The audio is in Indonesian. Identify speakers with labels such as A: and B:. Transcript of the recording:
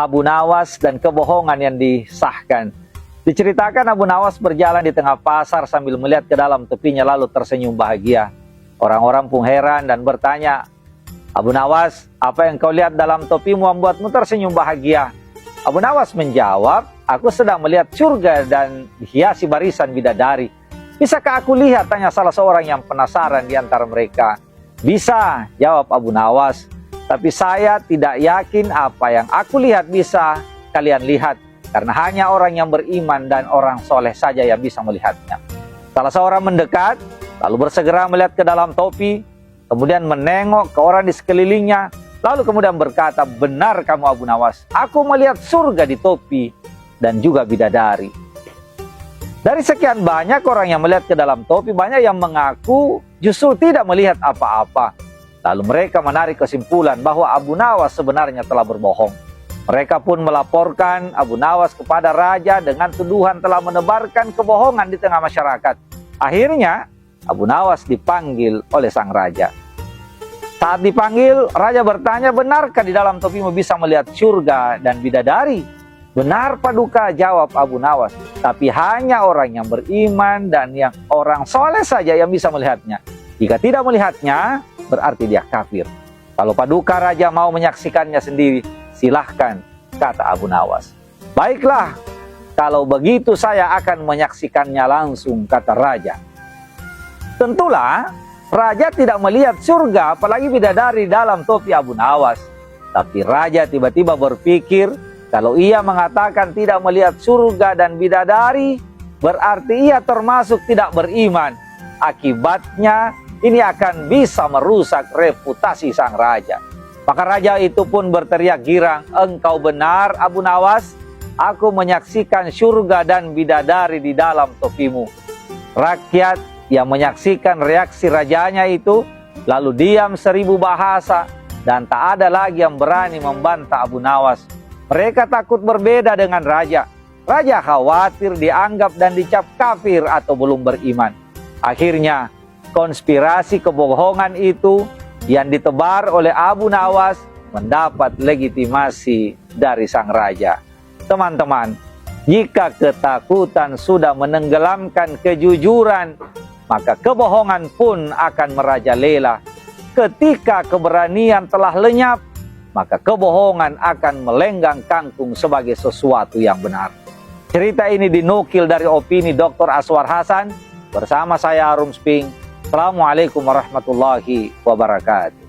A: Abu Nawas dan kebohongan yang disahkan. Diceritakan Abu Nawas berjalan di tengah pasar sambil melihat ke dalam tepinya lalu tersenyum bahagia. Orang-orang pun heran dan bertanya, "Abu Nawas, apa yang kau lihat dalam topimu membuatmu tersenyum bahagia?" Abu Nawas menjawab, "Aku sedang melihat surga dan dihiasi barisan bidadari." "Bisakah aku lihat?" tanya salah seorang yang penasaran di antara mereka. "Bisa," jawab Abu Nawas. "Tapi saya tidak yakin apa yang aku lihat bisa kalian lihat. Karena hanya orang yang beriman dan orang soleh saja yang bisa melihatnya." Salah seorang mendekat, lalu bersegera melihat ke dalam topi, kemudian menengok ke orang di sekelilingnya, lalu kemudian berkata, "Benar kamu Abu Nawas, aku melihat surga di topi dan juga bidadari." Dari sekian banyak orang yang melihat ke dalam topi, banyak yang mengaku justru tidak melihat apa-apa. Lalu mereka menarik kesimpulan bahwa Abu Nawas sebenarnya telah berbohong. Mereka pun melaporkan Abu Nawas kepada raja dengan tuduhan telah menebarkan kebohongan di tengah masyarakat. Akhirnya Abu Nawas dipanggil oleh sang raja. Saat dipanggil, raja bertanya, "Benarkah di dalam topimu bisa melihat surga dan bidadari?" "Benar Paduka," jawab Abu Nawas, "tapi hanya orang yang beriman dan yang orang soleh saja yang bisa melihatnya. Jika tidak melihatnya, berarti dia kafir." "Kalau Paduka raja mau menyaksikannya sendiri, silahkan," kata Abu Nawas. "Baiklah, kalau begitu saya akan menyaksikannya langsung," kata raja. Tentulah raja tidak melihat surga apalagi bidadari dalam topi Abu Nawas. Tapi raja tiba-tiba berpikir, kalau ia mengatakan tidak melihat surga dan bidadari, berarti ia termasuk tidak beriman. Akibatnya ini akan bisa merusak reputasi sang raja. Maka raja itu pun berteriak girang, "Engkau benar Abu Nawas, aku menyaksikan surga dan bidadari di dalam topimu." Rakyat yang menyaksikan reaksi rajanya itu lalu diam 1000 bahasa dan tak ada lagi yang berani membantah Abu Nawas. Mereka takut berbeda dengan raja. Raja khawatir dianggap dan dicap kafir atau belum beriman. Akhirnya konspirasi kebohongan itu yang ditebar oleh Abu Nawas mendapat legitimasi dari sang raja. Teman-teman, jika ketakutan sudah menenggelamkan kejujuran, maka kebohongan pun akan merajalela. Ketika keberanian telah lenyap, maka kebohongan akan melenggang kangkung sebagai sesuatu yang benar. Cerita ini dinukil dari opini Dr. Aswar Hasan bersama saya Arum Sping. Assalamualaikum warahmatullahi wabarakatuh.